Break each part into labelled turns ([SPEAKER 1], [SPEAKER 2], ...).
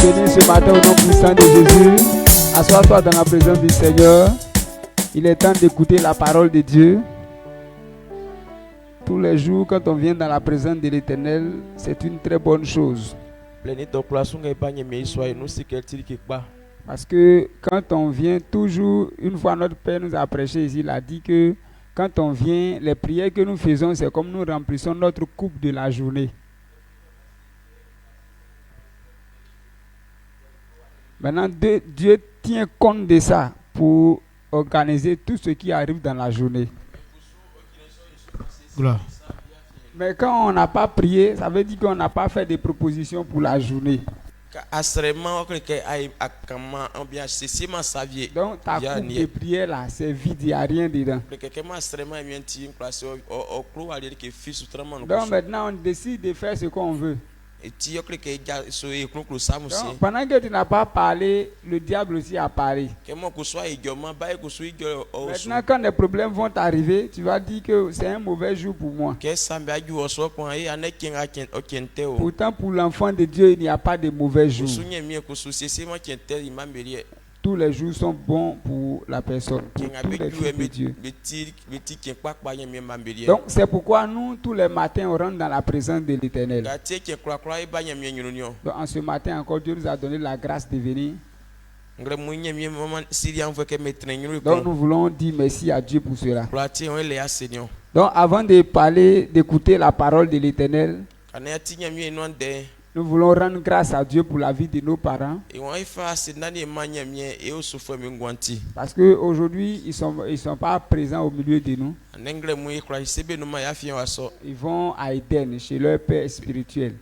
[SPEAKER 1] Bénis ce matin au nom puissant de Jésus. Assois-toi dans la présence du Seigneur. Il est temps d'écouter la parole de Dieu. Tous les jours, quand on vient dans la présence de l'Éternel, c'est une très bonne chose. Parce que quand on vient toujours, une fois notre Père nous a prêché ici, il a dit que quand on vient, les prières que nous faisons, c'est comme nous remplissons notre coupe de la journée. Maintenant, Dieu tient compte de ça pour organiser tout ce qui arrive dans la journée.
[SPEAKER 2] Gloire.
[SPEAKER 1] Mais quand on n'a pas prié, ça veut dire qu'on n'a pas fait des propositions pour la journée. Donc ta coupe de prière là, c'est vide, il n'y a rien dedans. Donc maintenant on décide de faire ce qu'on veut. Donc, pendant que tu n'as pas parlé, le diable aussi a parlé. Maintenant quand les problèmes vont arriver, tu vas dire que c'est un mauvais jour pour moi. Pourtant pour l'enfant de Dieu, il n'y a pas de mauvais jour. Tous les jours sont bons pour la personne, pour tous les fils de Dieu. Donc c'est pourquoi nous, tous les matins, on rentre dans la présence de l'Éternel. Donc en ce matin encore, Dieu nous a donné la grâce de venir. Donc nous voulons dire merci à Dieu pour cela. Donc avant de parler, d'écouter la parole de l'Éternel, nous voulons rendre grâce à Dieu pour la vie de nos parents. Parce qu'aujourd'hui, ils sont pas présents au milieu de nous. Ils vont à Eden, chez leur père spirituel.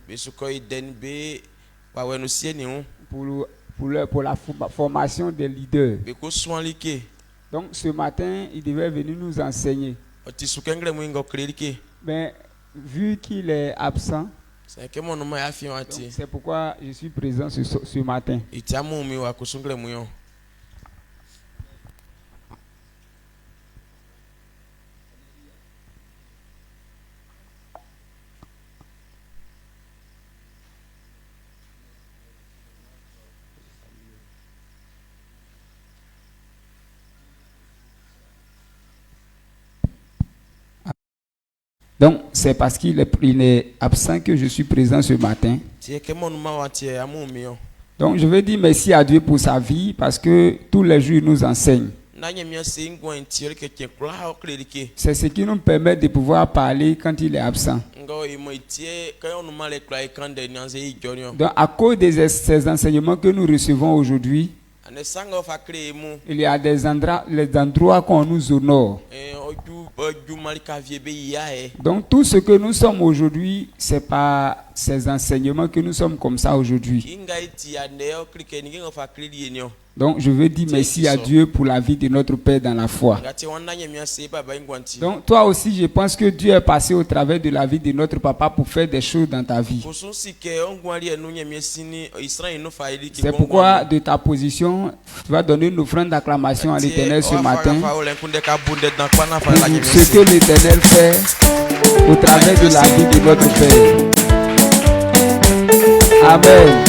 [SPEAKER 1] Pour la formation des leaders. Donc ce matin, il devait venir nous enseigner. Mais vu qu'il est absent, c'est pourquoi je suis présent ce matin. Donc, c'est parce qu'il est absent que je suis présent ce matin. Donc, je veux dire merci à Dieu pour sa vie parce que tous les jours, il nous enseigne. C'est ce qui nous permet de pouvoir parler quand il est absent. Donc, à cause de ces enseignements que nous recevons aujourd'hui, il y a les endroits qu'on nous honore. Donc tout ce que nous sommes aujourd'hui, c'est pas ces enseignements que nous sommes comme ça aujourd'hui. Donc je veux dire merci à Dieu pour la vie de notre Père dans la foi. Donc toi aussi, je pense que Dieu est passé au travers de la vie de notre papa pour faire des choses dans ta vie. C'est pourquoi de ta position, tu vas donner une offrande d'acclamation à l'Éternel ce matin. Ce que l'Éternel fait au travers de la vie de notre Père. Amen.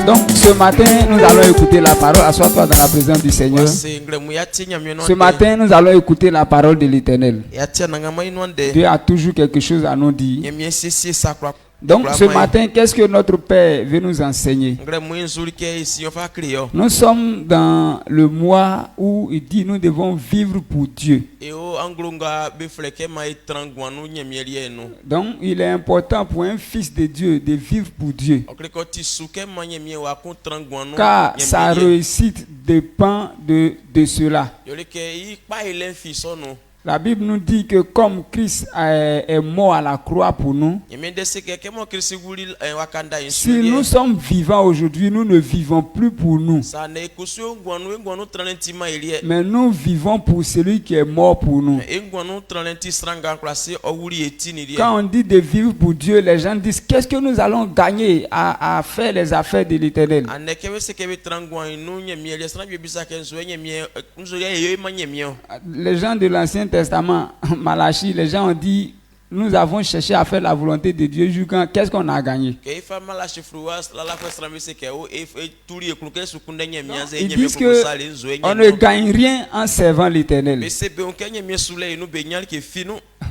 [SPEAKER 1] Donc ce matin, nous allons écouter la parole. Assois-toi dans la présence du Seigneur. Ce matin, nous allons écouter la parole de l'Éternel. Dieu a toujours quelque chose à nous dire. Donc ce matin, qu'est-ce que notre Père veut nous enseigner? Nous sommes dans le mois où il dit nous devons vivre pour Dieu. Donc il est important pour un fils de Dieu de vivre pour Dieu. Car sa réussite dépend de cela. La Bible nous dit que comme Christ est mort à la croix pour nous, si nous sommes vivants aujourd'hui, nous ne vivons plus pour nous. Mais nous vivons pour celui qui est mort pour nous. Quand on dit de vivre pour Dieu, les gens disent qu'est-ce que nous allons gagner à faire les affaires de l'Éternel. Les gens de l'Ancien Testament, Malachi, les gens ont dit nous avons cherché à faire la volonté de Dieu, qu'est-ce qu'on a gagné? Ils disent qu'on ne gagne rien en servant l'Éternel.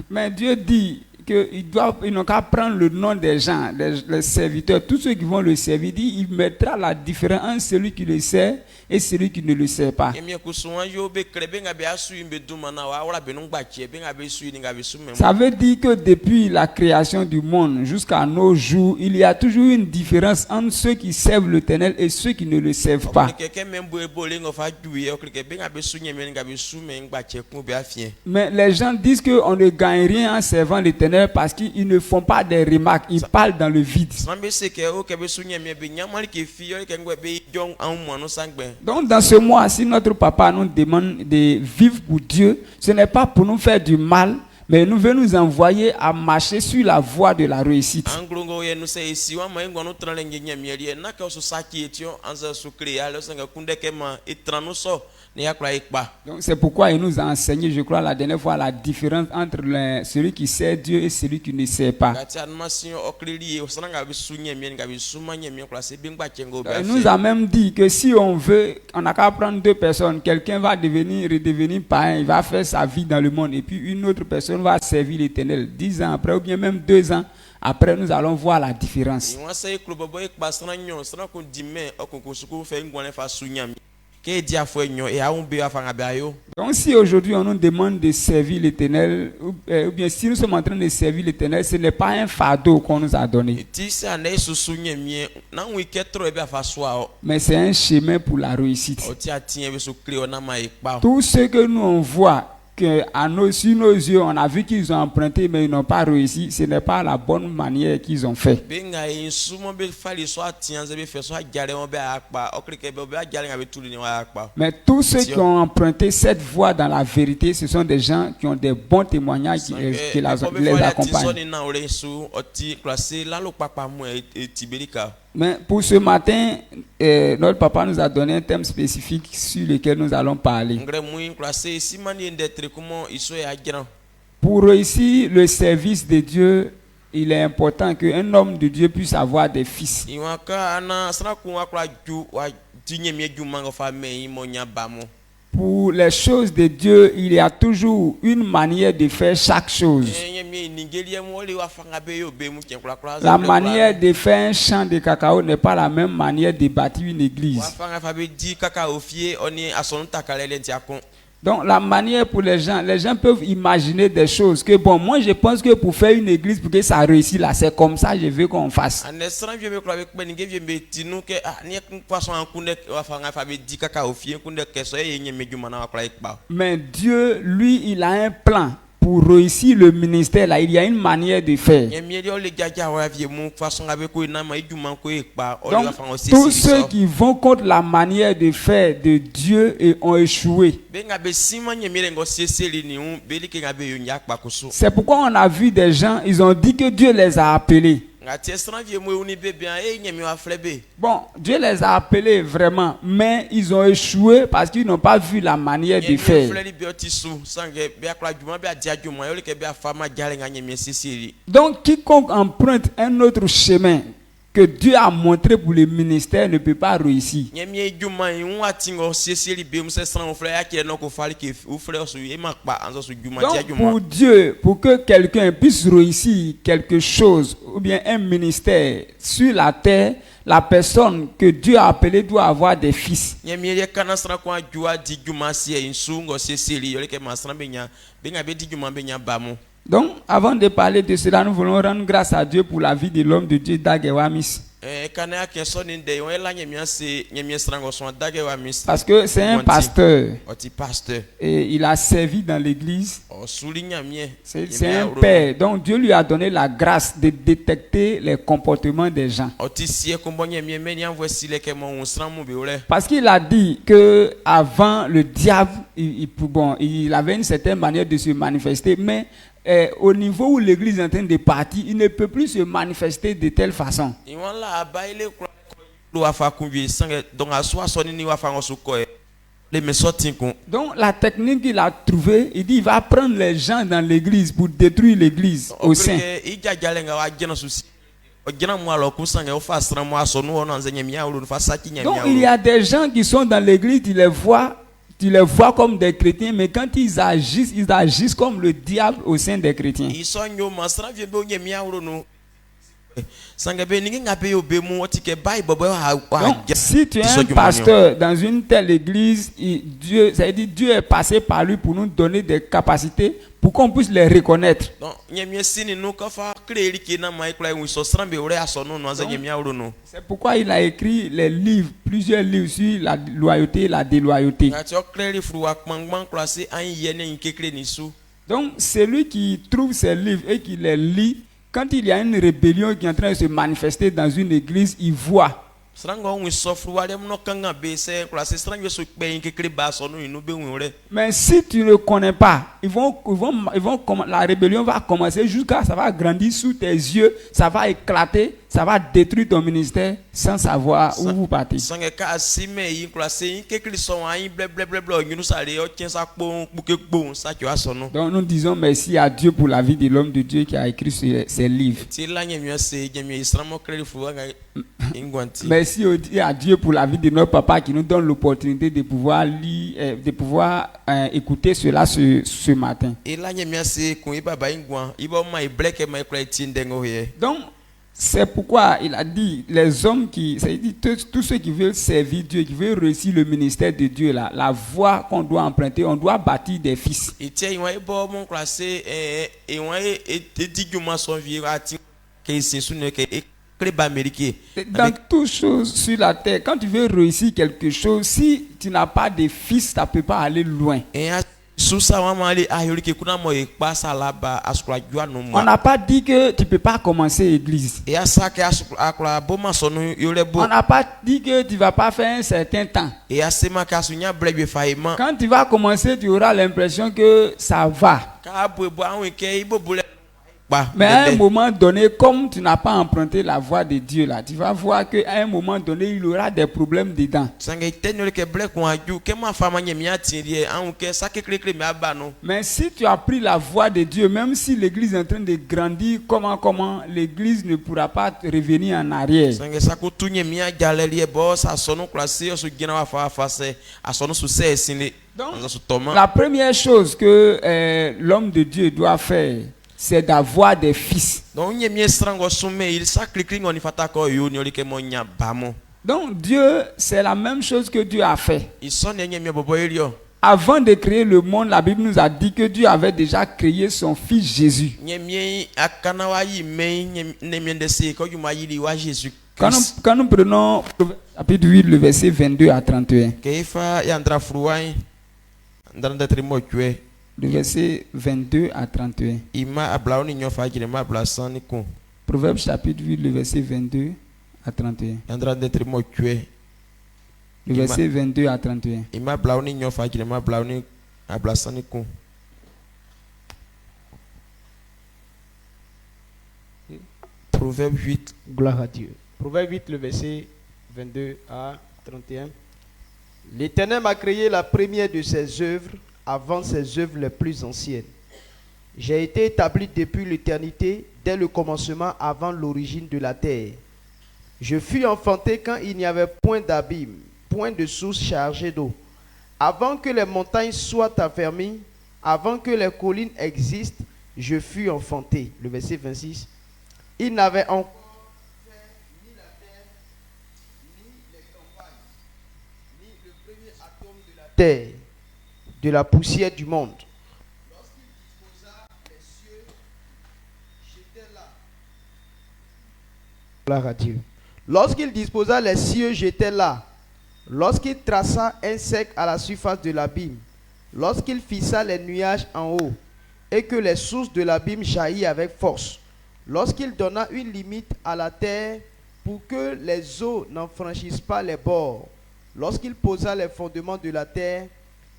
[SPEAKER 1] Mais Dieu dit qu'ils n'ont qu'à prendre le nom des gens, les serviteurs, tous ceux qui vont le servir. Il mettra la différence entre celui qui le sert et celui qui ne le sert pas. Ça veut dire que depuis la création du monde jusqu'à nos jours, il y a toujours une différence entre ceux qui servent l'Éternel et ceux qui ne le servent pas. Mais les gens disent qu'on ne gagne rien en servant l'Éternel parce qu'ils ne font pas des remarques, ils parlent dans le vide. Donc dans ce mois, si notre papa nous demande de vivre pour Dieu, ce n'est pas pour nous faire du mal, mais nous veut nous envoyer à marcher sur la voie de la réussite. Donc c'est pourquoi il nous a enseigné, je crois, la dernière fois, la différence entre celui qui sert Dieu et celui qui ne sert pas. Il nous a même dit que si on veut, on n'a qu'à prendre deux personnes. Quelqu'un va redevenir païen, il va faire sa vie dans le monde, et puis une autre personne va servir l'Éternel 10 ans après, ou bien même 2 ans. Après, nous allons voir la différence. Donc si aujourd'hui on nous demande de servir l'Éternel, ou bien si nous sommes en train de servir l'Éternel, ce n'est pas un fardeau qu'on nous a donné, mais c'est un chemin pour la réussite. Tout ce que nous on voit, sur nos yeux, on a vu qu'ils ont emprunté, mais ils n'ont pas réussi. Ce n'est pas la bonne manière qu'ils ont fait. Mais tous ceux qui ont emprunté cette voie dans la vérité, ce sont des gens qui ont des bons témoignages qui les accompagnent. Mais pour ce matin, notre papa nous a donné un thème spécifique sur lequel nous allons parler. Pour réussir le service de Dieu, il est important qu'un homme de Dieu puisse avoir des fils. Pour les choses de Dieu, il y a toujours une manière de faire chaque chose. La manière de faire un champ de cacao n'est pas la même manière de bâtir une église. Donc la manière pour les gens peuvent imaginer des choses que bon, moi je pense que pour faire une église, pour que ça réussisse là, c'est comme ça je veux qu'on fasse. Mais Dieu, lui, il a un plan. Pour réussir le ministère là, il y a une manière de faire. Donc, tous ceux qui vont contre la manière de faire de Dieu ont échoué. C'est pourquoi on a vu des gens, ils ont dit que Dieu les a appelés. Bon, Dieu les a appelés vraiment, mais ils ont échoué parce qu'ils n'ont pas vu la manière de faire. Donc, quiconque emprunte un autre chemin que Dieu a montré pour le ministère ne peut pas réussir. Donc pour Dieu, pour que quelqu'un puisse réussir quelque chose ou bien un ministère sur la terre, la personne que Dieu a appelée doit avoir des fils. Donc, avant de parler de cela, nous voulons rendre grâce à Dieu pour la vie de l'homme de Dieu, Dag Ewamisi. Parce que c'est un pasteur et il a servi dans l'église. C'est un père. Donc Dieu lui a donné la grâce de détecter les comportements des gens. Parce qu'il a dit que avant le diable, il avait une certaine manière de se manifester, mais au niveau où l'église est en train de partir, il ne peut plus se manifester de telle façon. Donc la technique qu'il a trouvée, il dit il va prendre les gens dans l'église pour détruire l'église au sein. Donc il y a des gens qui sont dans l'église, tu les vois comme des chrétiens, mais quand ils agissent comme le diable au sein des chrétiens. Donc, si tu es un pasteur dans une telle église, Dieu est passé par lui pour nous donner des capacités pour qu'on puisse les reconnaître. C'est pourquoi il a écrit plusieurs livres sur la loyauté et la déloyauté. Donc, celui qui trouve ces livres et qui les lit, quand il y a une rébellion qui est en train de se manifester dans une église, il voit. Mais si tu ne connais pas, la rébellion va commencer jusqu'à ça va grandir sous tes yeux, ça va éclater, ça va détruire ton ministère sans savoir où vous partez. Donc nous disons merci à Dieu pour la vie de l'homme de Dieu qui a écrit ces livres. Merci à Dieu pour la vie de notre papa qui nous donne l'opportunité de pouvoir lire, de pouvoir écouter cela ce matin. Donc c'est pourquoi il a dit les hommes tous ceux qui veulent servir Dieu, qui veulent réussir le ministère de Dieu, la voie qu'on doit emprunter, on doit bâtir des fils. Dans toutes choses sur la terre, quand tu veux réussir quelque chose, si tu n'as pas de fils, tu ne peux pas aller loin. On n'a pas dit que tu ne peux pas commencer l'église. On n'a pas dit que tu ne vas pas faire un certain temps. Quand tu vas commencer, tu auras l'impression que ça va. Mais à un moment donné, comme tu n'as pas emprunté la voie de Dieu là, tu vas voir qu'à un moment donné, il y aura des problèmes dedans. Mais si tu as pris la voie de Dieu, même si l'église est en train de grandir, comment l'église ne pourra pas revenir en arrière. Donc, la première chose que l'homme de Dieu doit faire, c'est d'avoir des fils. Donc Dieu, c'est la même chose que Dieu a fait. Avant de créer le monde, la Bible nous a dit que Dieu avait déjà créé son fils Jésus. Quand nous prenons chapitre 8, le verset 22 à 31. Le verset 22 à 31. Proverbe chapitre 8, le verset 22 à 31. Le verset 22 à 31.
[SPEAKER 2] Proverbe 8, gloire à Dieu. Proverbe 8, le verset 22 à 31. L'Éternel m'a créé la première de ses œuvres avant ses œuvres les plus anciennes. J'ai été établi depuis l'éternité, dès le commencement, avant l'origine de la terre. Je fus enfanté quand il n'y avait point d'abîme, point de source chargée d'eau. Avant que les montagnes soient affermies, avant que les collines existent, je fus enfanté. Le verset 26. Il n'avait encore fait ni la terre, ni les campagnes, ni le premier atome de la terre, de la poussière du monde. Lorsqu'il disposa les cieux, j'étais là. Gloire à Dieu. Lorsqu'il disposa les cieux, j'étais là. Lorsqu'il traça un cercle à la surface de l'abîme, lorsqu'il fixa les nuages en haut, et que les sources de l'abîme jaillissent avec force, lorsqu'il donna une limite à la terre pour que les eaux n'en franchissent pas les bords, lorsqu'il posa les fondements de la terre,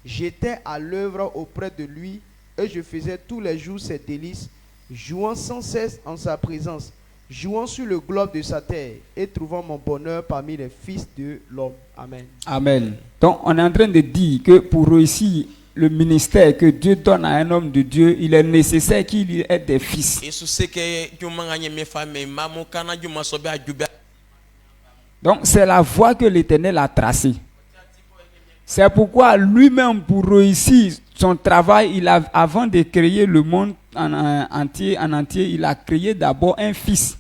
[SPEAKER 2] j'étais à l'œuvre auprès de lui et je faisais tous les jours ses délices, jouant sans cesse en sa présence. jouant sur le globe de sa terre et trouvant mon bonheur parmi les fils de l'homme. Amen.
[SPEAKER 1] Amen. Donc, on est en train de dire que pour réussir le ministère que Dieu donne à un homme de Dieu, il est nécessaire qu'il ait des fils. Donc, c'est la voie que l'Éternel a tracée. C'est pourquoi lui-même, pour réussir son travail, avant de créer le monde en entier, il a créé d'abord un fils.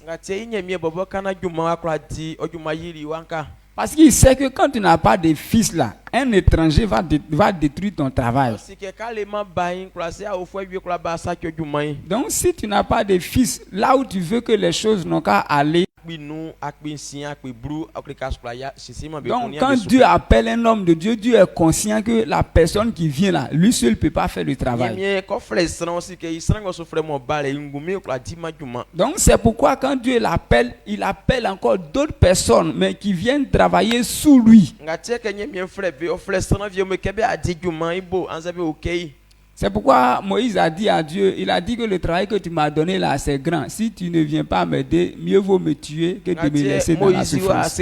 [SPEAKER 1] Parce qu'il sait que quand tu n'as pas de fils là, un étranger va détruire ton travail. Donc si tu n'as pas de fils, là où tu veux que les choses n'ont qu'à aller. Donc quand Dieu appelle un homme de Dieu, Dieu est conscient que la personne qui vient là, lui seul ne peut pas faire le travail. Donc c'est pourquoi quand Dieu l'appelle, il appelle encore d'autres personnes, mais qui viennent travailler sous lui. C'est pourquoi Moïse a dit à Dieu, il a dit que le travail que tu m'as donné là, c'est grand. Si tu ne viens pas m'aider, mieux vaut me tuer que de me laisser dans la souffrance.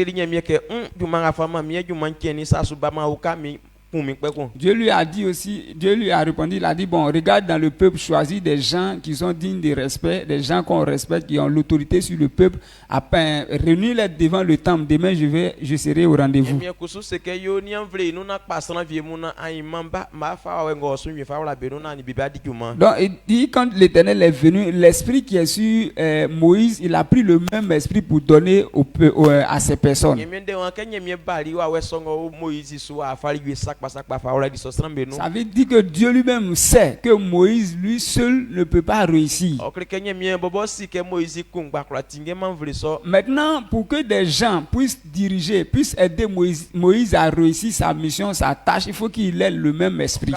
[SPEAKER 1] Dieu lui a dit aussi, Dieu lui a répondu, il a dit, bon, regarde dans le peuple, choisis des gens qui sont dignes de respect, des gens qu'on respecte, qui ont l'autorité sur le peuple, afin réunis-les devant le temple, demain je serai au rendez-vous. Donc il dit, quand l'Éternel est venu, l'esprit qui est sur Moïse, il a pris le même esprit pour donner à ces personnes. Ça veut dire que Dieu lui-même sait que Moïse lui seul ne peut pas réussir. Maintenant, pour que des gens puissent diriger, puissent aider Moïse à réussir sa mission, sa tâche, il faut qu'il ait le même esprit.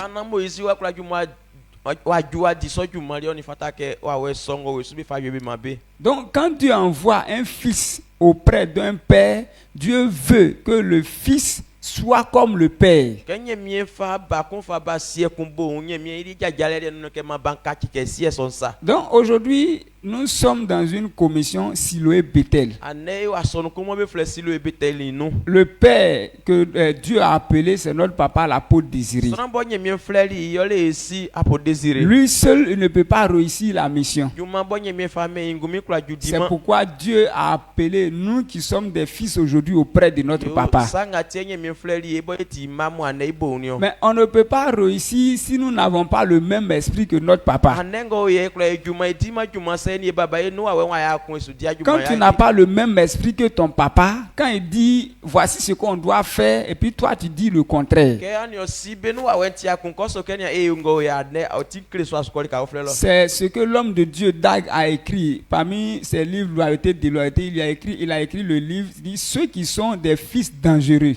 [SPEAKER 1] Donc quand Dieu envoie un fils auprès d'un père, Dieu veut que le fils soit comme le père. Donc aujourd'hui, nous sommes dans une commission Siloé Bethel. Le père que Dieu a appelé, c'est notre papa, l'apôtre Désiré. Lui seul, il ne peut pas réussir la mission. C'est pourquoi Dieu a appelé nous qui sommes des fils aujourd'hui auprès de notre papa. Mais on ne peut pas réussir si nous n'avons pas le même esprit que notre papa. Quand tu n'as pas le même esprit que ton papa, quand il dit voici ce qu'on doit faire, et puis toi tu dis le contraire. C'est ce que l'homme de Dieu Dag a écrit parmi ses livres Loyauté, déloyauté. Il a écrit le livre, il dit ceux qui sont des fils dangereux.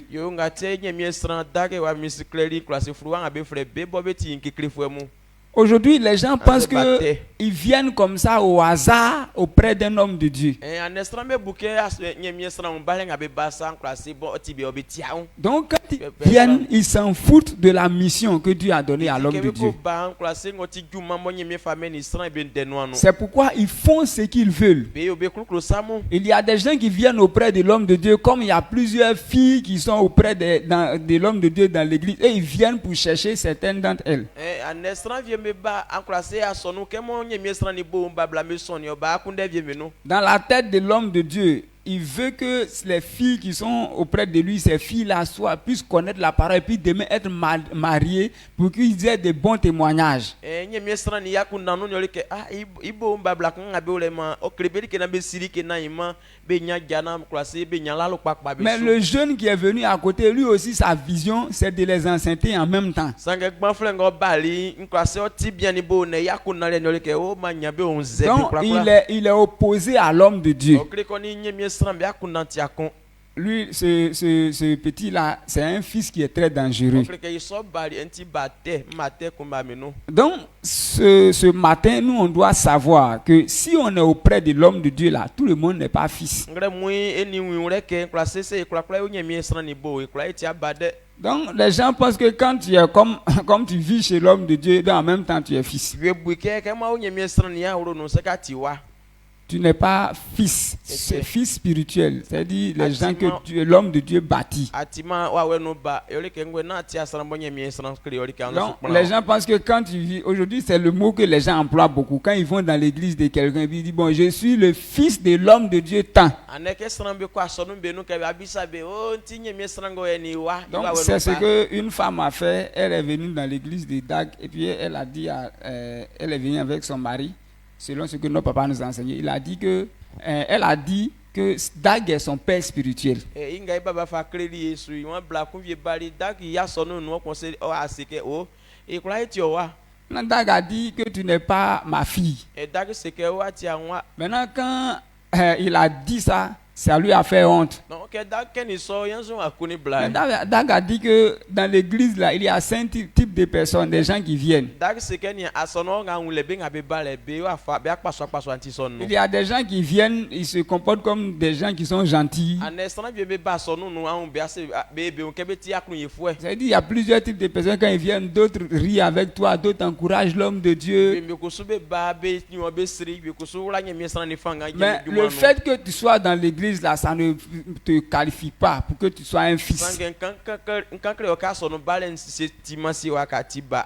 [SPEAKER 1] Aujourd'hui, les gens pensent qu'ils viennent comme ça au hasard auprès d'un homme de Dieu. Donc, quand ils viennent, ils s'en foutent de la mission que Dieu a donnée à l'homme de Dieu. C'est pourquoi ils font ce qu'ils veulent. Il y a des gens qui viennent auprès de l'homme de Dieu, comme il y a plusieurs filles qui sont auprès de l'homme de Dieu dans l'église, et ils viennent pour chercher certaines d'entre elles. Dans la tête de l'homme de Dieu, il veut que les filles qui sont auprès de lui, ces filles-là, puissent connaître la parole et puis demain être mariées pour qu'ils aient de bons témoignages. Mais le jeune qui est venu à côté, lui aussi, sa vision, c'est de les enceinter en même temps. Donc, il est opposé à l'homme de Dieu. Lui, ce petit-là, c'est un fils qui est très dangereux. Donc, ce matin, nous, on doit savoir que si on est auprès de l'homme de Dieu là, tout le monde n'est pas fils. Donc, les gens pensent que quand tu es comme tu vis chez l'homme de Dieu, en même temps tu es fils. tu n'es pas fils, c'est fils spirituel, c'est-à-dire les gens que l'homme de Dieu bâtit. Donc, les gens pensent que quand tu vis, aujourd'hui c'est le mot que les gens emploient beaucoup, quand ils vont dans l'église de quelqu'un, ils disent bon, je suis le fils de l'homme de Dieu tant. Donc c'est ce qu'une femme a fait, elle est venue dans l'église de Dag et puis elle a dit, elle est venue avec son mari. Selon ce que nos papas nous ont enseigné, elle a dit que Dag est son père spirituel. Dag a dit que tu n'es pas ma fille. Maintenant, quand il a dit ça, ça lui a fait honte. Dag a dit que dans l'église là, il y a 5 types de personnes, des gens qui viennent. Il y a des gens qui viennent, ils se comportent comme des gens qui sont gentils. C'est-à-dire il y a plusieurs types de personnes quand ils viennent, d'autres rient avec toi, d'autres encouragent l'homme de Dieu. Mais le fait que tu sois dans l'église là, ça ne te qualifie pas pour que tu sois un fils.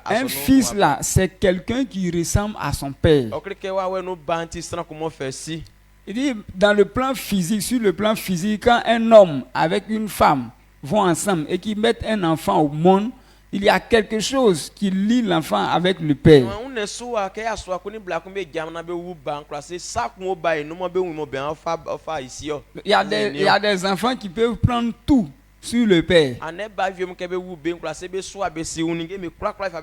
[SPEAKER 1] Un fils là, c'est quelqu'un qui ressemble à son père. Il dit dans le plan physique, sur le plan physique, quand un homme avec une femme vont ensemble et qu'ils mettent un enfant au monde, il y a quelque chose qui lie l'enfant avec le père. Il y a des enfants qui peuvent prendre tout sur le père.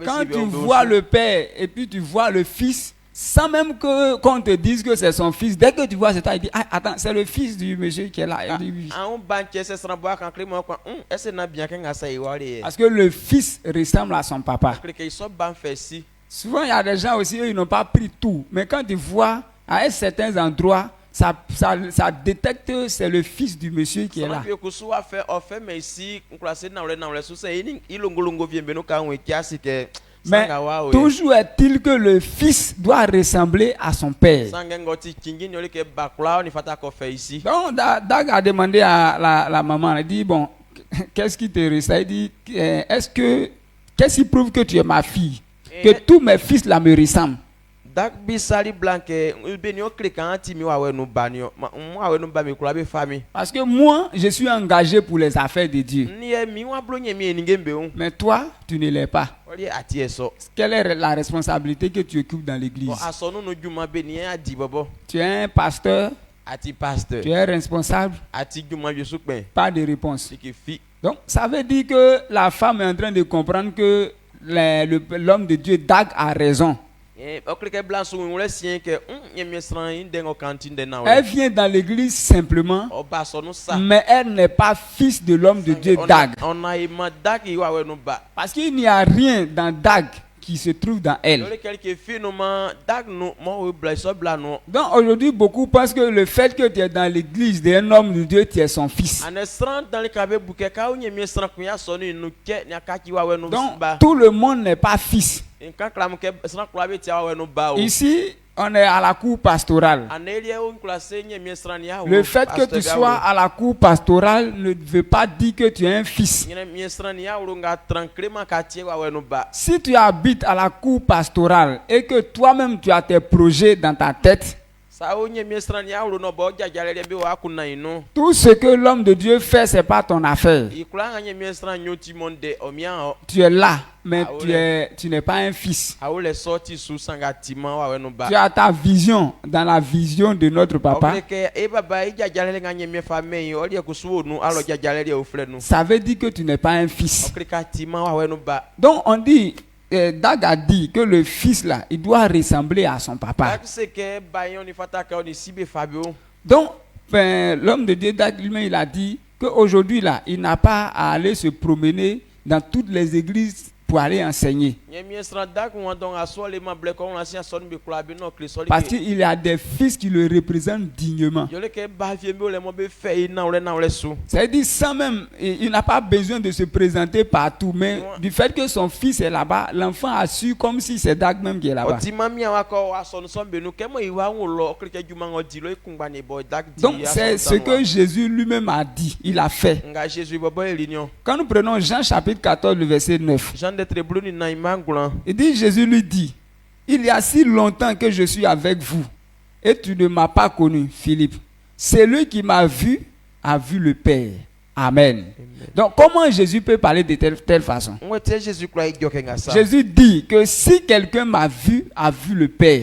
[SPEAKER 1] Quand tu vois le père et puis tu vois le fils, sans même qu'on te dise que c'est son fils, dès que tu vois cet, il dit ah, attends, c'est le fils du monsieur qui est là. Il dit, oui. Parce que le fils ressemble à son papa. Souvent il y a des gens aussi, eux, ils n'ont pas pris tout, mais quand tu vois à certains endroits, ça détecte que c'est le fils du monsieur qui est là. Mais toujours est-il que le fils doit ressembler à son père. Donc Dag a demandé à la maman, elle dit bon, qu'est-ce qui te ressemble? Il dit qu'est-ce qui prouve que tu es ma fille? Que tous mes fils là me ressemblent. Parce que moi, je suis engagé pour les affaires de Dieu. Mais toi, tu ne l'es pas. Quelle est la responsabilité que tu occupes dans l'église? Tu es un pasteur. Tu es responsable. Pas de réponse. Donc, ça veut dire que la femme est en train de comprendre que l'homme de Dieu, Dag, a raison. Elle vient dans l'église simplement, mais elle n'est pas fils de l'homme de Dieu Dag. Parce qu'il n'y a rien dans Dag qui se trouve dans elle. Donc aujourd'hui, beaucoup pensent que le fait que tu es dans l'église d'un homme de Dieu, tu es son fils. Donc tout le monde n'est pas fils. Ici, on est à la cour pastorale. Le fait que tu sois à la cour pastorale ne veut pas dire que tu es un fils. Si tu habites à la cour pastorale et que toi-même tu as tes projets dans ta tête, tout ce que l'homme de Dieu fait, c'est pas ton affaire. Tu es là, mais tu n'es pas un fils. Tu as ta vision dans la vision de notre papa. Ça veut dire que tu n'es pas un fils. Donc on dit, Dag a dit que le fils là, il doit ressembler à son papa. Donc, l'homme de Dieu, Dag lui-même, il a dit qu'aujourd'hui là, il n'a pas à aller se promener dans toutes les églises pour aller enseigner. Parce qu'il y a des fils qui le représentent dignement. C'est-à-dire, sans même, il n'a pas besoin de se présenter partout, mais du fait que son fils est là-bas, l'enfant a su comme si c'est Dag même qui est là-bas. Donc c'est ce que Jésus lui-même a dit, il a fait. Quand nous prenons Jean chapitre 14, le verset 9, il dit, Jésus lui dit, il y a si longtemps que je suis avec vous et tu ne m'as pas connu, Philippe. Celui qui m'a vu a vu le Père. Amen. Donc comment Jésus peut parler de telle façon? Jésus dit que si quelqu'un m'a vu, a vu le Père.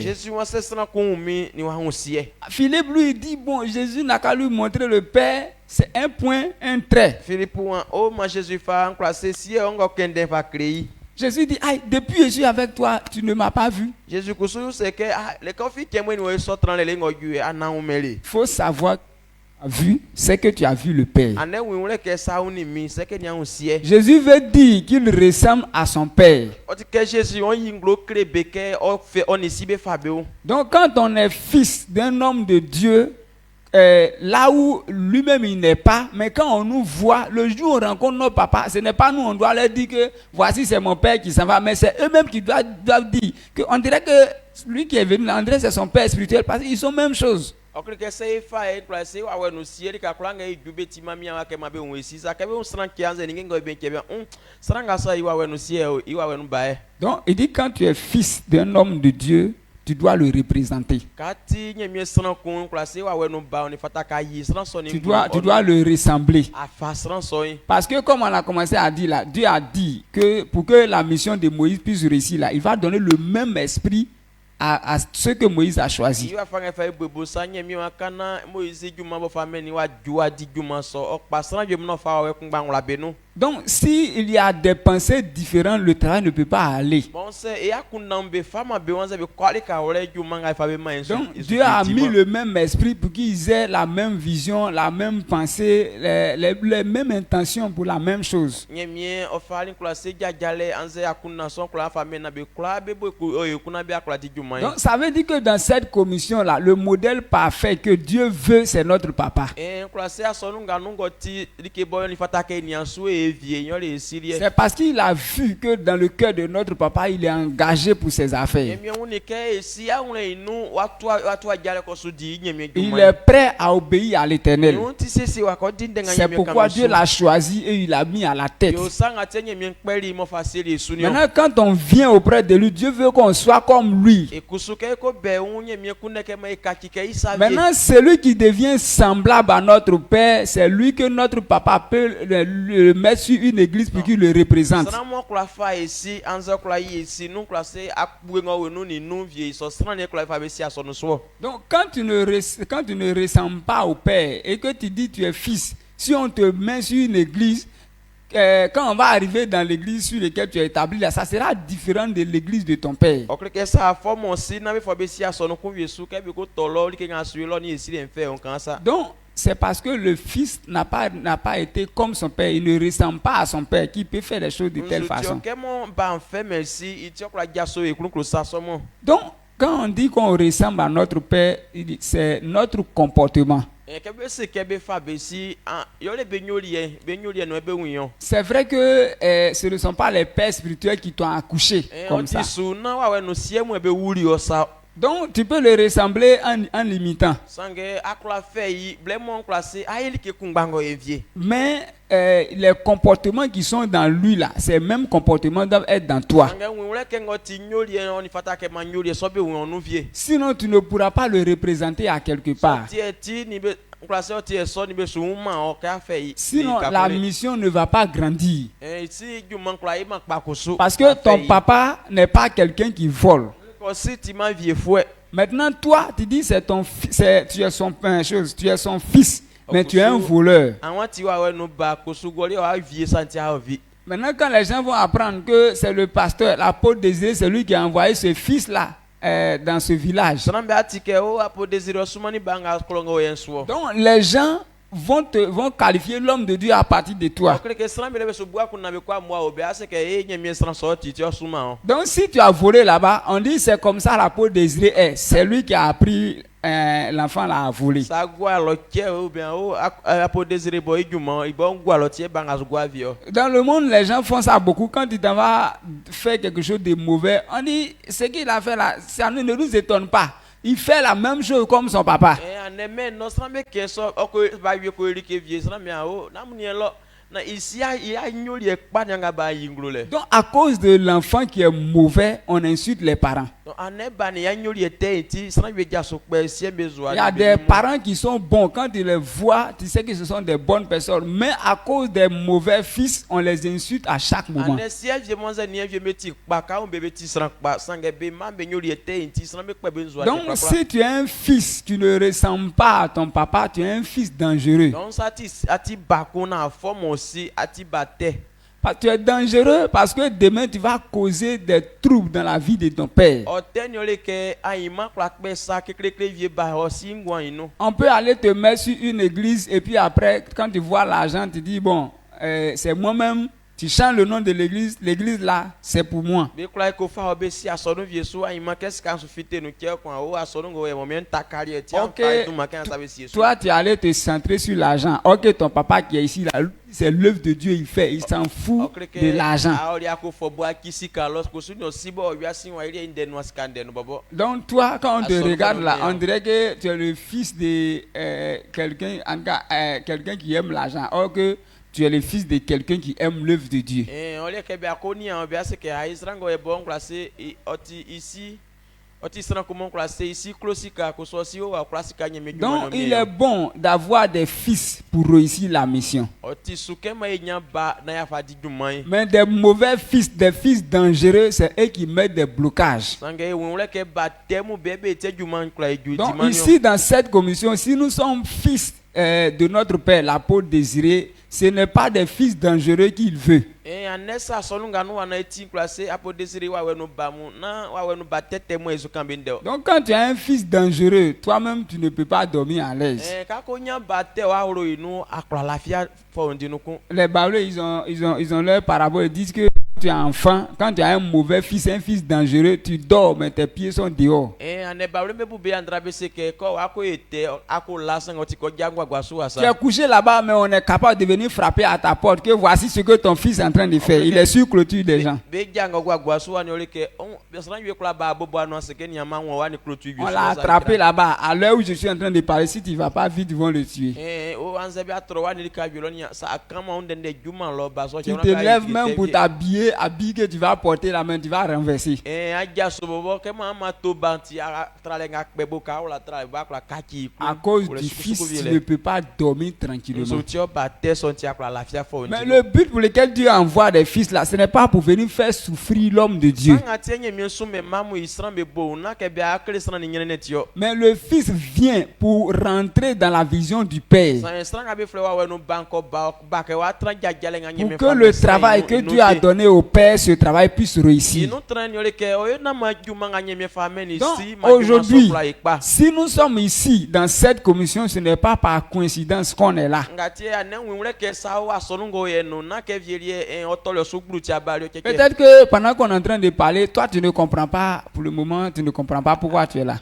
[SPEAKER 1] Philippe lui dit, bon, Jésus n'a qu'à lui montrer le Père, c'est un point, un trait. Jésus dit, aïe, depuis que je suis avec toi, tu ne m'as pas vu. Il faut savoir que vu, c'est que tu as vu le Père. Jésus veut dire qu'il ressemble à son Père. Donc quand on est fils d'un homme de Dieu, là où lui-même il n'est pas, mais quand on nous voit, le jour où on rencontre nos papas, ce n'est pas nous, on doit leur dire que voici c'est mon père qui s'en va, mais c'est eux-mêmes qui doivent dire qu'on dirait que lui qui est venu là, on dirait que c'est son père spirituel, parce qu'ils sont même chose. Donc il dit quand tu es fils d'un homme de Dieu, tu dois le représenter. Tu dois le ressembler. Parce que comme on a commencé à dire là, Dieu a dit que pour que la mission de Moïse puisse réussir là, il va donner le même esprit à ce que Moïse a choisi. Donc, s'il y a des pensées différentes, le travail ne peut pas aller. Donc, Dieu a mis le même esprit pour qu'ils aient la même vision, la même pensée, les mêmes intentions pour la même chose. Donc, ça veut dire que dans cette commission-là, le modèle parfait que Dieu veut, c'est notre papa. C'est parce qu'il a vu que dans le cœur de notre papa, il est engagé pour ses affaires. Il est prêt à obéir à l'Éternel. C'est pourquoi Dieu l'a choisi et il l'a mis à la tête. Maintenant, quand on vient auprès de lui, Dieu veut qu'on soit comme lui. Maintenant, celui qui devient semblable à notre Père, c'est lui que notre papa peut le mettre sur une église pour qu'il le représente. Donc, quand tu ne ressembles pas au Père et que tu dis tu es fils, si on te met sur une église, quand on va arriver dans l'église sur laquelle tu es établi, là, ça sera différent de l'église de ton père. Donc, c'est parce que le fils n'a pas été comme son père, il ne ressemble pas à son père, qui peut faire des choses de telle façon. Donc, quand on dit qu'on ressemble à notre père, c'est notre comportement. C'est vrai que ce ne sont pas les pères spirituels qui t'ont accouché comme ça. Donc tu peux le ressembler en l'imitant. Mais les comportements qui sont dans lui là, ces mêmes comportements doivent être dans toi. Sinon tu ne pourras pas le représenter à quelque part. Sinon la mission ne va pas grandir. Parce que ton papa n'est pas quelqu'un qui vole. Maintenant toi tu dis tu es son fils, mais tu es un voleur. Maintenant quand les gens vont apprendre que c'est le pasteur, l'apôtre Désiré, c'est lui qui a envoyé ce fils là dans ce village. Donc les gens vont qualifier l'homme de Dieu à partir de toi. Donc si tu as volé là-bas, on dit c'est comme ça la peau désirée est. C'est lui qui a appris l'enfant là à voler. Dans le monde, les gens font ça beaucoup. Quand tu t'en vas faire quelque chose de mauvais, on dit ce qu'il a fait là, ça ne nous étonne pas. Il fait la même chose comme son papa. Donc à cause de l'enfant qui est mauvais, on insulte les parents. Il y a des parents qui sont bons. Quand tu les vois, tu sais que ce sont des bonnes personnes. Mais à cause des mauvais fils, on les insulte à chaque moment. Donc si tu es un fils, tu ne ressembles pas à ton papa, tu es un fils dangereux. Tu es dangereux parce que demain tu vas causer des troubles dans la vie de ton père. On peut aller te mettre sur une église et puis après, quand tu vois l'argent, tu dis bon, c'est moi-même. Tu changes le nom de l'église, l'église là, c'est pour moi. Okay. Toi, tu allais te centrer sur l'argent. Ok, ton papa qui est ici, là, c'est l'œuvre de Dieu, il fait, il s'en fout de l'argent. Donc toi, quand on te regarde là, on dirait que tu es le fils de quelqu'un qui aime l'argent. Or que tu es le fils de quelqu'un qui aime l'œuvre de Dieu. Donc il est bon d'avoir des fils pour réussir la mission. Mais des mauvais fils, des fils dangereux, c'est eux qui mettent des blocages. Donc ici dans cette commission, si nous sommes fils de notre Père, l'apôtre désiré, ce n'est pas des fils dangereux qu'il veut. Donc quand tu es un fils dangereux, toi-même tu ne peux pas dormir à l'aise. Les Babylons, ils ont leur parabole, ils disent que tu es enfant, quand tu as un mauvais fils, un fils dangereux, tu dors mais tes pieds sont dehors. Tu es couché là-bas mais on est capable de venir frapper à ta porte que voici ce que ton fils est en train de faire. Il est sur clôture des gens. On l'a attrapé là-bas. À l'heure où je suis en train de parler, si tu ne vas pas vite, ils vont le tuer. Tu te lèves même pour t'habiller, habiller que tu vas porter la main, tu vas renverser. À cause du fils, tu ne peux pas dormir tranquillement. Mais le but pour lequel Dieu envoie des fils là, ce n'est pas pour venir faire souffrir l'homme de Dieu. Mais le fils vient pour rentrer dans la vision du Père. Pour que le travail que Dieu a donné au Père, ce travail puisse réussir. Donc aujourd'hui, si nous sommes ici dans cette commission, ce n'est pas par coïncidence qu'on est là. Peut-être que pendant qu'on est en train de parler, toi tu ne comprends pas, pour le moment tu ne comprends pas pourquoi tu es là.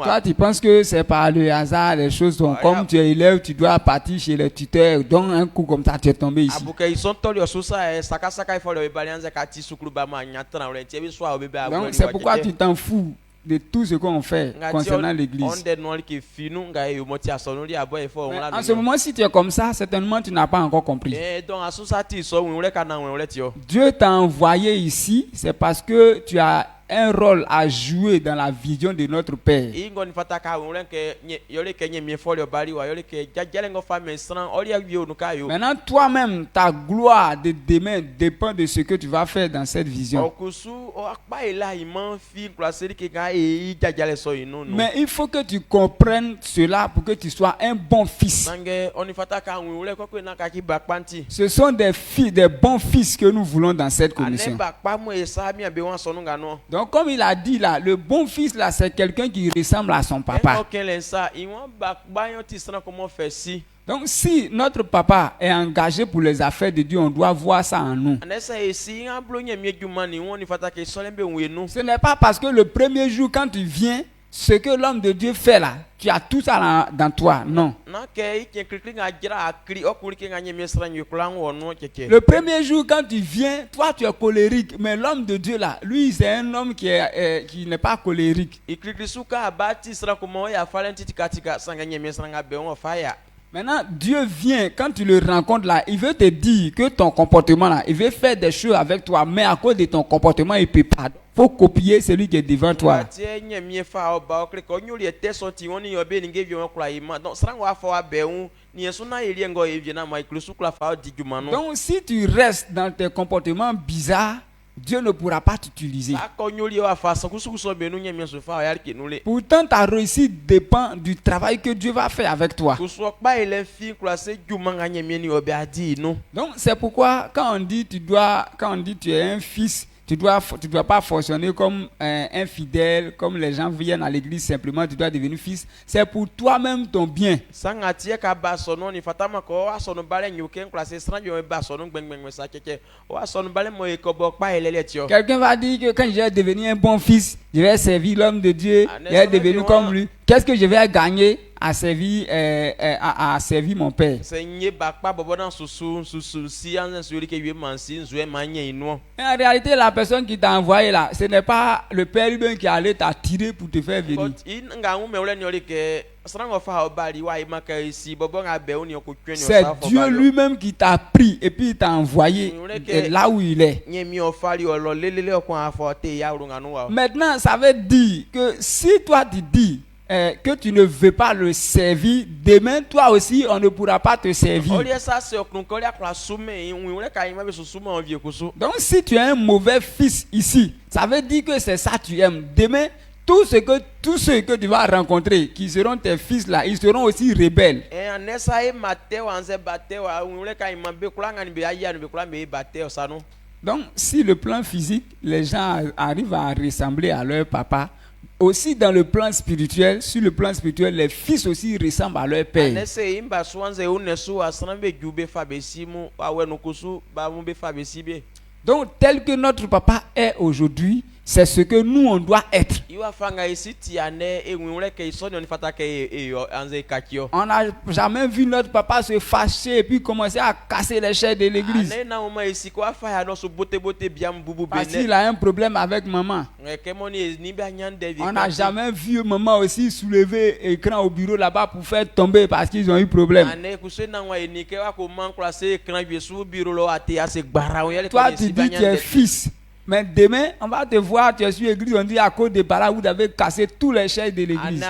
[SPEAKER 1] Toi tu penses que c'est par le hasard, les choses sont comme tu es élève, tu dois partir chez le tuteur, donc un coup comme ça tu es tombé ici. Donc c'est pourquoi tu t'en fous de tout ce qu'on fait concernant l'église. En ce moment, si tu es comme ça, certainement tu n'as pas encore compris. Dieu t'a envoyé ici, c'est parce que tu as un rôle à jouer dans la vision de notre Père. Maintenant, toi-même, ta gloire de demain dépend de ce que tu vas faire dans cette vision. Mais il faut que tu comprennes cela pour que tu sois un bon fils. Ce sont des bons fils que nous voulons dans cette commission. Donc Donc comme il a dit là, le bon fils là, c'est quelqu'un qui ressemble à son papa. Donc si notre papa est engagé pour les affaires de Dieu, on doit voir ça en nous. Ce n'est pas parce que le premier jour quand tu viens, ce que l'homme de Dieu fait là, tu as tout ça dans toi. Non. Le premier jour quand tu viens, toi tu es colérique, mais l'homme de Dieu là, lui c'est un homme qui n'est pas colérique. Maintenant, Dieu vient, quand tu le rencontres là, il veut te dire que ton comportement là, il veut faire des choses avec toi, mais à cause de ton comportement, il ne peut pas. Il faut copier celui qui est devant toi. Donc, si tu restes dans tes comportements bizarres, Dieu ne pourra pas t'utiliser. Pourtant, ta réussite dépend du travail que Dieu va faire avec toi. Donc, c'est pourquoi quand on dit tu es un fils, tu dois pas fonctionner comme un fidèle, comme les gens viennent à l'église simplement, tu dois devenir fils. C'est pour toi-même ton bien. Quelqu'un va dire que quand je vais devenir un bon fils, je vais servir l'homme de Dieu, je vais devenir comme lui. Qu'est-ce que je vais gagner à servir mon père? En réalité, la personne qui t'a envoyé là, ce n'est pas le père lui-même qui allait t'attirer pour te faire venir. C'est Dieu lui-même qui t'a pris et puis il t'a envoyé là où il est. Maintenant, ça veut dire que si toi tu dis que tu ne veux pas le servir, demain toi aussi on ne pourra pas te servir. Donc si tu es un mauvais fils ici, ça veut dire que c'est ça que tu aimes. Demain, tous ceux que tu vas rencontrer qui seront tes fils là, ils seront aussi rebelles. Donc si le plan physique, les gens arrivent à ressembler à leur papa, aussi dans le plan spirituel, sur le plan spirituel, les fils aussi ressemblent à leur père. Donc tel que notre papa est aujourd'hui, c'est ce que nous on doit être. On n'a jamais vu notre papa se fâcher et puis commencer à casser les chairs de l'église. Parce qu'il a un problème avec maman. On n'a jamais vu maman aussi soulever l'écran au bureau là-bas pour faire tomber parce qu'ils ont eu problème. Toi tu dis que tu es fils. Mais demain, on va te voir, tu es sur l'église, on dit à cause de Bala, vous avez cassé tous les chaises de l'église.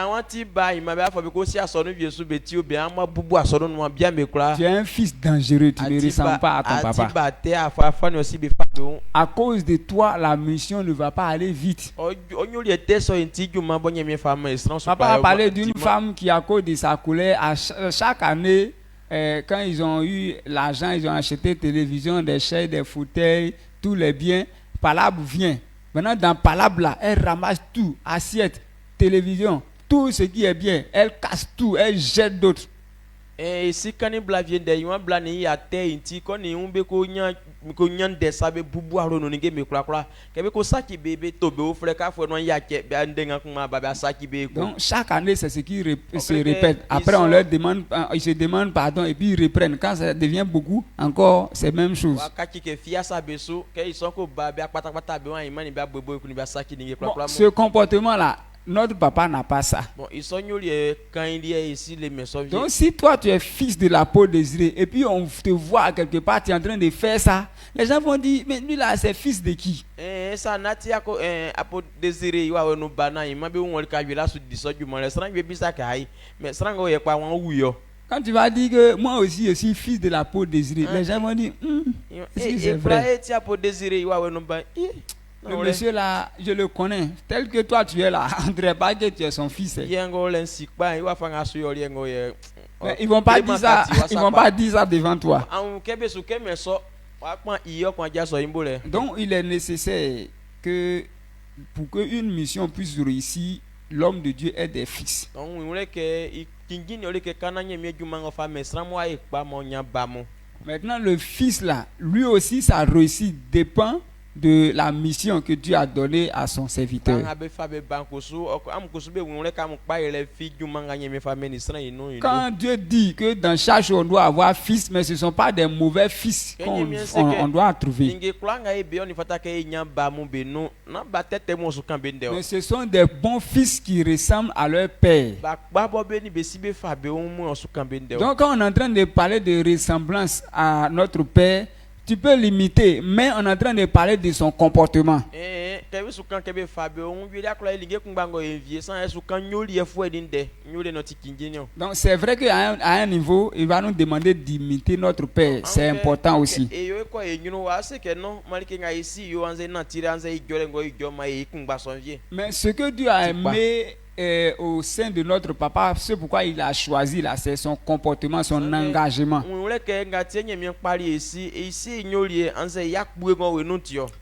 [SPEAKER 1] Tu es un fils dangereux, tu ne ressembles pas à ton papa. À cause de toi, la mission ne va pas aller vite. Papa a parlé d'une femme qui, à cause de sa colère, chaque année, quand ils ont eu l'argent, ils ont acheté télévision, des chaises, des fauteuils, tous les biens. Palabre vient. Maintenant, dans Palabre, là, elle ramasse tout, assiette, télévision, tout ce qui est bien. Elle casse tout, elle jette d'autres. Et si quand il vient de y blani à terre, il quand il donc chaque année c'est ce qui se répète. Après on leur demande, ils se demandent pardon et puis ils reprennent. Quand ça devient beaucoup, encore c'est la même chose. Bon, ce comportement là, notre papa n'a pas ça. Bon, quand il y a ici les messages. Donc si toi tu es fils de la peau désirée et puis on te voit quelque part tu es en train de faire ça, les gens vont dire mais lui là c'est fils de qui? Ça nati ako apo désiré wa no bana il m'a be won ka wi la su di soju mo le sran we bi sa kai mais sran go ye pa won wuyo. Quand tu vas dire que moi aussi je suis fils de la peau désirée, les gens vont dire c'est vrai. Le monsieur là, je le connais. Tel que toi tu es là, André Bagué, tu es son fils. Mais ils vont pas dire ça. Ils vont pas dire ça devant toi. Donc il est nécessaire que pour qu'une mission puisse réussir, l'homme de Dieu est des fils. Maintenant, le fils là, lui aussi, sa réussite dépend de la mission que Dieu a donnée à son serviteur. Quand Dieu dit que dans chaque chose on doit avoir fils, mais ce ne sont pas des mauvais fils qu'on doit trouver. Mais ce sont des bons fils qui ressemblent à leur père. Donc quand on est en train de parler de ressemblance à notre père, tu peux l'imiter, mais on est en train de parler de son comportement. Donc c'est vrai qu'à un niveau, il va nous demander d'imiter notre père. C'est important aussi. Mais ce que Dieu a aimé au sein de notre papa, c'est pourquoi il a choisi là, c'est son comportement, son engagement.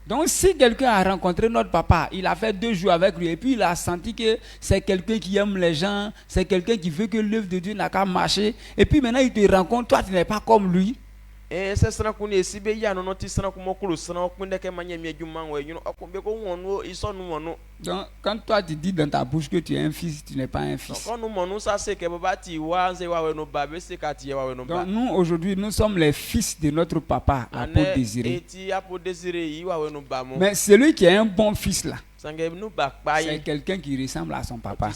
[SPEAKER 1] Donc si quelqu'un a rencontré notre papa, il a fait 2 jours avec lui et puis il a senti que c'est quelqu'un qui aime les gens, c'est quelqu'un qui veut que l'œuvre de Dieu n'a qu'à marcher, et puis maintenant il te rencontre, toi tu n'es pas comme lui. Donc quand toi tu dis dans ta bouche que tu es un fils, tu n'es pas un fils. Donc nous aujourd'hui nous sommes les fils de notre papa, l'apôtre Désiré. Mais celui qui est un bon fils là, c'est quelqu'un qui ressemble à son papa.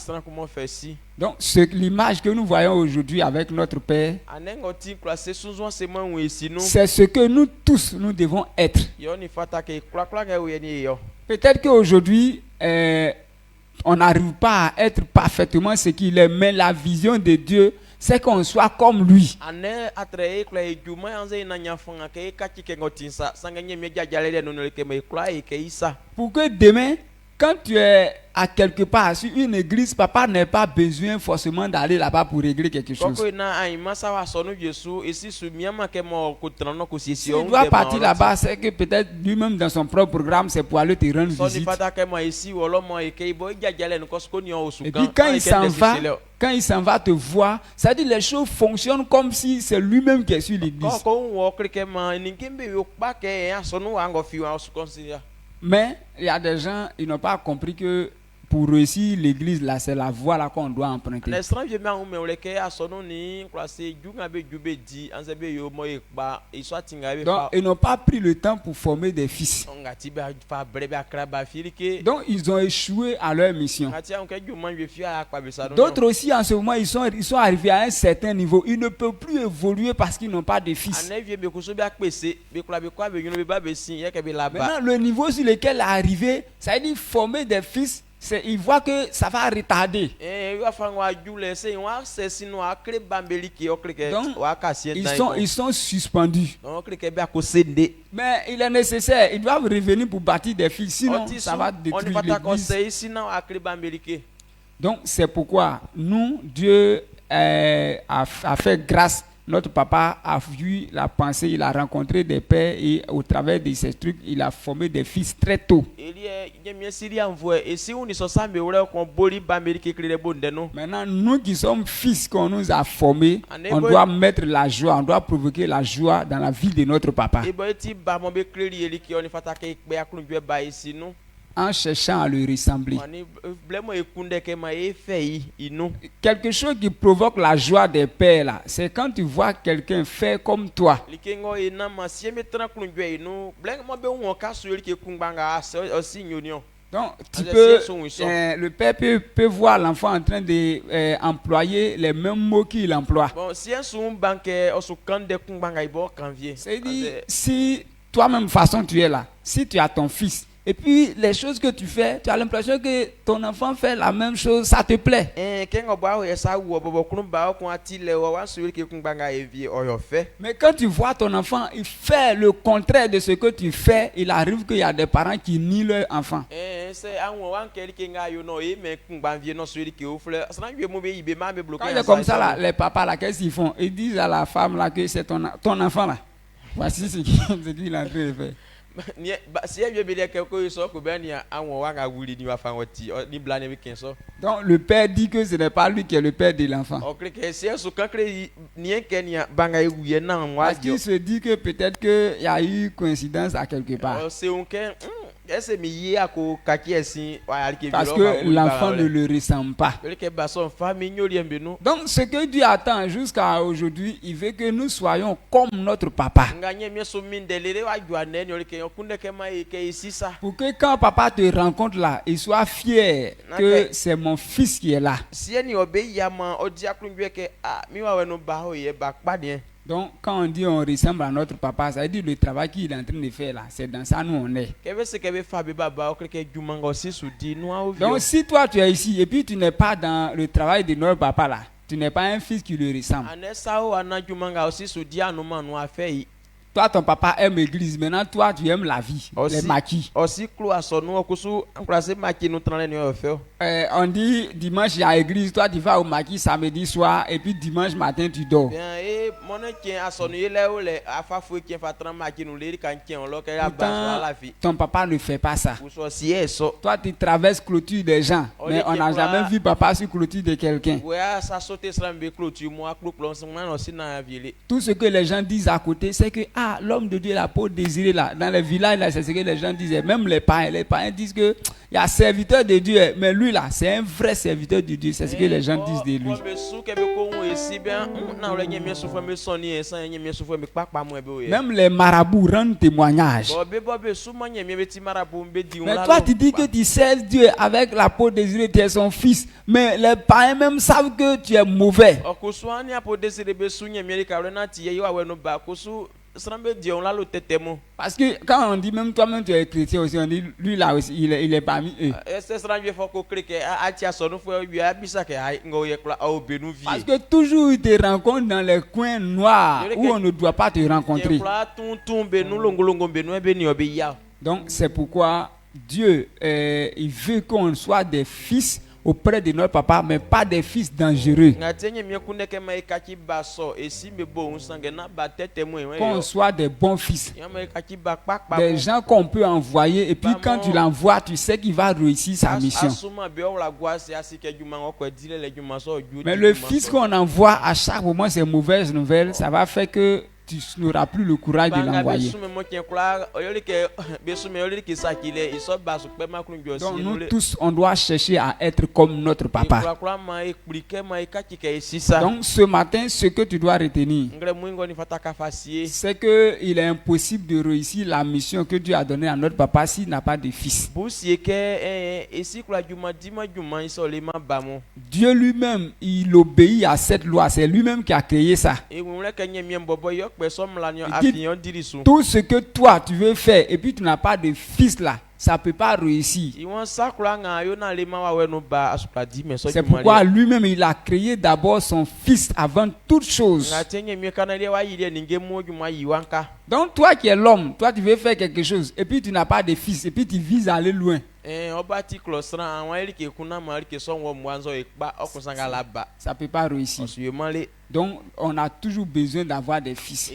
[SPEAKER 1] Donc l'image que nous voyons aujourd'hui avec notre père, c'est ce que nous tous nous devons être. Peut-être qu'aujourd'hui on n'arrive pas à être parfaitement ce qu'il est, mais la vision de Dieu, c'est qu'on soit comme lui. Pour que demain, quand tu es à quelque part sur une église, papa n'a pas besoin forcément d'aller là-bas pour régler quelque chose. S'il doit partir là-bas, c'est que peut-être lui-même dans son propre programme, c'est pour aller te rendre visite. Et puis quand il s'en va te voir, ça dit les choses fonctionnent comme si c'est lui-même qui est sur l'église. Mais il y a des gens, ils n'ont pas compris que pour réussir l'église là, c'est la voie là qu'on doit emprunter. Donc ils n'ont pas pris le temps pour former des fils. Donc ils ont échoué à leur mission. D'autres aussi en ce moment ils sont arrivés à un certain niveau. Ils ne peuvent plus évoluer parce qu'ils n'ont pas de fils. Maintenant le niveau sur lequel il est arrivé, ça veut dire former des fils. Il voit que ça va retarder. Donc, ils sont suspendus. Mais il est nécessaire, ils doivent revenir pour bâtir des fils, sinon ça va détruire l'église. Donc c'est pourquoi nous, Dieu a fait grâce. Notre papa a vu la pensée, il a rencontré des pères et au travers de ces trucs, il a formé des fils très tôt. Maintenant, nous qui sommes fils qu'on nous a formés, on doit mettre la joie, on doit provoquer la joie dans la vie de notre papa. En cherchant à le ressembler. Quelque chose qui provoque la joie des pères là, c'est quand tu vois quelqu'un faire comme toi. Donc le père peut voir l'enfant en train de employer les mêmes mots qu'il emploie. C'est-à-dire, si toi-même façon tu es là, si tu as ton fils, et puis les choses que tu fais, tu as l'impression que ton enfant fait la même chose, ça te plaît. Mais quand tu vois ton enfant, il fait le contraire de ce que tu fais, il arrive qu'il y a des parents qui nient leur enfant. Quand c'est comme ça, là, les papas, là, qu'est-ce qu'ils font? Ils disent à la femme là, que c'est ton enfant là. Voici ce qu'il est en train de faire. Donc le père dit que ce n'est pas lui qui est le père de l'enfant. Parce qu'il se dit que peut-être qu'il y a eu coïncidence à quelque part. Parce que l'enfant ne le ressemble pas. Donc ce que Dieu attend jusqu'à aujourd'hui, il veut que nous soyons comme notre papa. Pour que quand papa te rencontre là, il soit fier que c'est mon fils qui est là. Donc, quand on dit on ressemble à notre papa, ça veut dire le travail qu'il est en train de faire là, c'est dans ça nous on est. Donc, si toi tu es ici et puis tu n'es pas dans le travail de notre papa là, tu n'es pas un fils qui lui ressemble. Toi, ton papa aime l'église. Maintenant, toi, tu aimes la vie, les maquis. On dit dimanche, il y a l'église. Toi, tu vas au maquis samedi soir. Et puis dimanche matin, tu dors. Pourtant, ton papa ne fait pas ça. Toi, tu traverses clôture des gens. Mais on n'a jamais vu papa sur clôture de quelqu'un. Tout ce que les gens disent à côté, c'est que l'homme de Dieu, la peau désirée là, dans les villages là, c'est ce que les gens disaient. Même les parents disent que il y a serviteur de Dieu, mais lui là, c'est un vrai serviteur de Dieu. C'est ce que les gens disent de lui. Même les marabouts rendent témoignage. Mais toi, tu dis que tu sers Dieu avec la peau désirée, tu es son fils. Mais les parents même savent que tu es mauvais. Parce que quand on dit même toi-même tu es chrétien aussi, on dit lui là aussi il est parmi eux. Parce que toujours il te rencontre dans les coins noirs où on ne doit pas te rencontrer. Donc c'est pourquoi Dieu il veut qu'on soit des fils auprès de notre papa, mais pas des fils dangereux. Qu'on soit des bons fils. Des gens qu'on peut envoyer et puis quand tu l'envoies, tu sais qu'il va réussir sa mission. Mais le fils qu'on envoie à chaque moment ces mauvaises nouvelles, ça va faire que tu n'auras plus le courage de l'envoyer. Donc nous tous, on doit chercher à être comme notre papa. Donc ce matin, ce que tu dois retenir, c'est qu'il est impossible de réussir la mission que Dieu a donnée à notre papa s'il n'a pas de fils. Dieu lui-même, il obéit à cette loi. C'est lui-même qui a créé ça. Tout ce que toi tu veux faire et puis tu n'as pas de fils là, ça ne peut pas réussir. C'est pourquoi lui-même il a créé d'abord son fils avant toute chose. Donc toi qui es l'homme, toi tu veux faire quelque chose et puis tu n'as pas de fils et puis tu vises à aller loin. Ça peut pas réussir. Donc on a toujours besoin d'avoir des fils.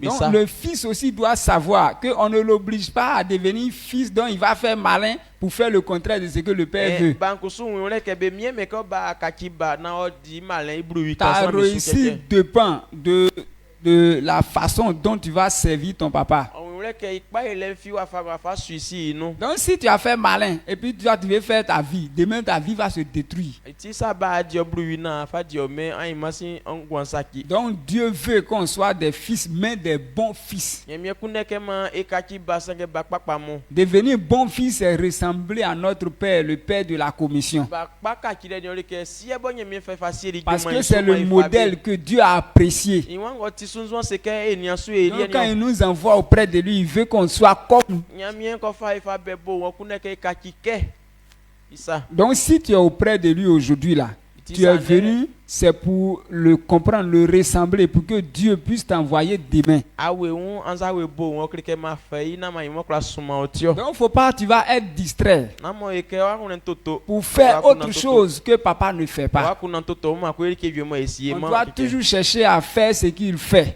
[SPEAKER 1] Donc le fils aussi doit savoir qu'on ne l'oblige pas à devenir fils dont il va faire malin pour faire le contraire de ce que le père veut. Ta réussite dépend de la façon dont tu vas servir ton papa. Donc si tu as fait malin et puis tu veux faire ta vie, demain ta vie va se détruire. Donc Dieu veut qu'on soit des fils, mais des bons fils. Devenir bon fils, c'est ressembler à notre père, le père de la commission. Parce que c'est le modèle que Dieu a apprécié. Donc quand il nous envoie auprès de lui, il veut qu'on soit comme. Donc si tu es auprès de lui aujourd'hui là, tu es venu c'est pour le comprendre, le ressembler, pour que Dieu puisse t'envoyer demain. Donc il ne faut pas, tu vas être distrait pour faire autre chose que papa ne fait pas. On doit toujours chercher à faire ce qu'il fait.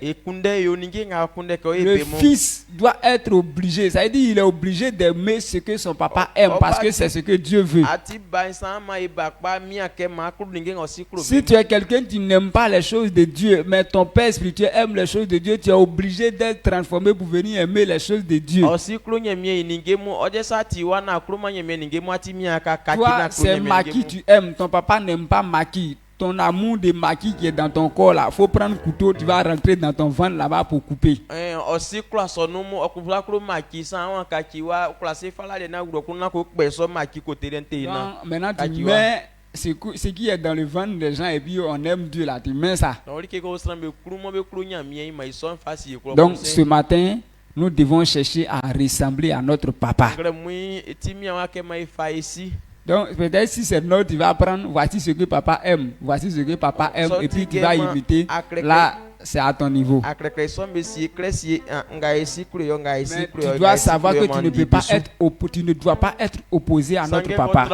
[SPEAKER 1] Le fils doit être obligé, ça veut dire il est obligé d'aimer ce que son papa aime parce que c'est ce que Dieu veut. Si tu es quelqu'un qui n'aime pas les choses de Dieu, mais ton père spirituel aime les choses de Dieu, tu es obligé d'être transformé pour venir aimer les choses de Dieu. Toi, c'est maquis tu aimes, ton papa n'aime pas maquis. Ton amour de maquis qui est dans ton corps là, faut prendre couteau, tu vas rentrer dans ton ventre là-bas pour couper. Maintenant tu mets ce qui est dans le ventre des gens et puis on aime Dieu là, tu mets ça. Donc ce matin, nous devons chercher à ressembler à notre papa. Donc peut-être si c'est notre, tu vas prendre, voici ce que papa aime, voici ce que papa aime, et puis tu vas imiter. Là, c'est à ton niveau. Mais tu dois savoir que tu ne peux pas être tu ne dois pas être opposé à notre papa.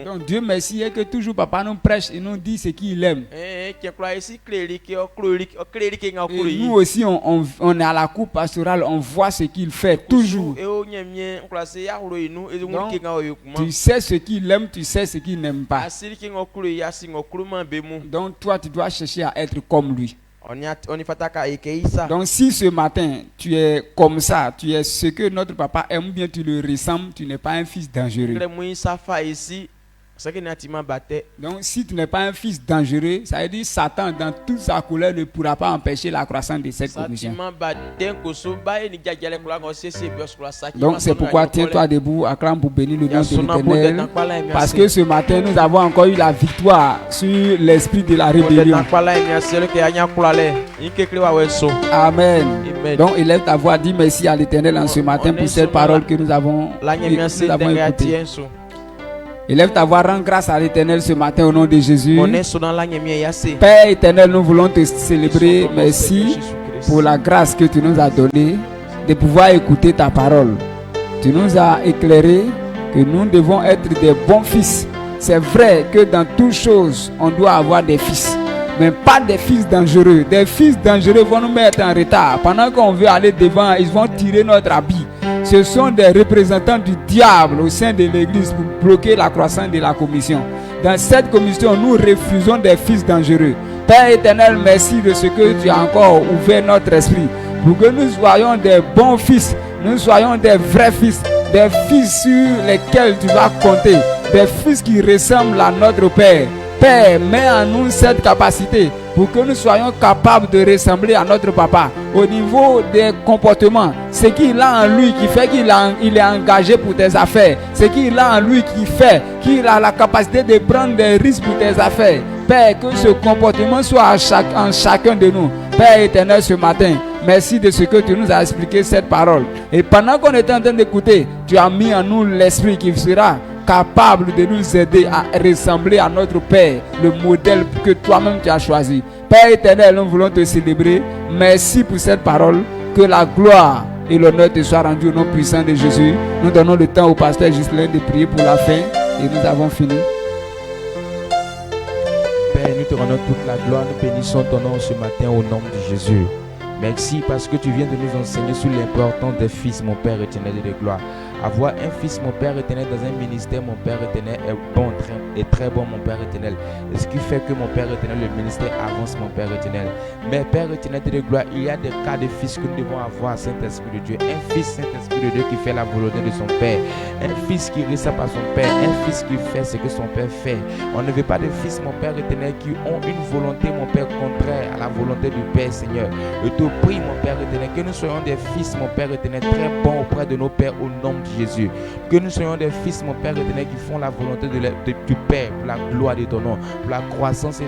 [SPEAKER 1] Donc Dieu merci que toujours papa nous prêche et nous dit ce qu'il aime. Et nous aussi on est à la cour pastorale, on voit ce qu'il fait toujours. Donc, tu sais ce qu'il aime, tu sais ce qu'il n'aime pas. Donc toi, tu dois chercher à être comme lui. Donc si ce matin, tu es comme ça, tu es ce que notre papa aime, bien tu le ressembles, tu n'es pas un fils dangereux. Donc si tu n'es pas un fils dangereux, ça veut dire Satan dans toute sa colère ne pourra pas empêcher la croissance de cette commission. Donc c'est pourquoi tiens-toi debout, acclame pour bénir le nom de l'Éternel, parce que ce matin nous avons encore eu la victoire sur l'esprit de la rébellion. Amen. Donc élève ta voix, dis merci à l'Éternel en ce matin pour cette parole que nous avons écoutée. Élève ta voix, rends grâce à l'Éternel ce matin au nom de Jésus. Père éternel, nous voulons te célébrer. Merci pour la grâce que tu nous as donnée de pouvoir écouter ta parole. Tu nous as éclairé que nous devons être des bons fils. C'est vrai que dans toutes choses, on doit avoir des fils, mais pas des fils dangereux. Des fils dangereux vont nous mettre en retard. Pendant qu'on veut aller devant, ils vont tirer notre habit. Ce sont des représentants du diable au sein de l'église pour bloquer la croissance de la commission. Dans cette commission, nous refusons des fils dangereux. Père éternel, merci de ce que tu as encore ouvert notre esprit pour que nous soyons des bons fils, nous soyons des vrais fils, des fils sur lesquels tu vas compter, des fils qui ressemblent à notre Père. Père, mets en nous cette capacité pour que nous soyons capables de ressembler à notre papa au niveau des comportements. Ce qu'il a en lui qui fait qu'il est engagé pour tes affaires. Ce qu'il a en lui qui fait qu'il a la capacité de prendre des risques pour tes affaires. Père, que ce comportement soit en chacun de nous. Père éternel, ce matin, merci de ce que tu nous as expliqué cette parole. Et pendant qu'on était en train d'écouter, tu as mis en nous l'esprit qui sera capable de nous aider à ressembler à notre Père, le modèle que toi-même tu as choisi. Père éternel, nous voulons te célébrer. Merci pour cette parole. Que la gloire et l'honneur te soient rendus au nom puissant de Jésus. Nous donnons le temps au pasteur Ghislain de prier pour la fin et nous avons fini.
[SPEAKER 3] Père, nous te rendons toute la gloire. Nous bénissons ton nom ce matin au nom de Jésus. Merci parce que tu viens de nous enseigner sur l'importance des fils, mon Père éternel de gloire. Avoir un fils, mon Père éternel, dans un ministère, mon Père éternel, est bon et très bon, mon Père éternel. Et ce qui fait que, mon Père éternel, le ministère avance, mon Père éternel. Mais Père éternel de gloire, il y a des cas de fils que nous devons avoir, Saint-Esprit de Dieu. Un fils, Saint-Esprit de Dieu, qui fait la volonté de son Père. Un fils qui ressemble à son Père. Un fils qui fait ce que son Père fait. On ne veut pas de fils, mon Père éternel, qui ont une volonté, mon Père, contraire à la volonté du Père, Seigneur. Je te prie, mon Père éternel, que nous soyons des fils, mon Père éternel, très bons auprès de nos pères au nom de Jésus. Que nous soyons des fils, mon Père éternel, qui font la volonté du Père pour la gloire de ton nom, pour la croissance et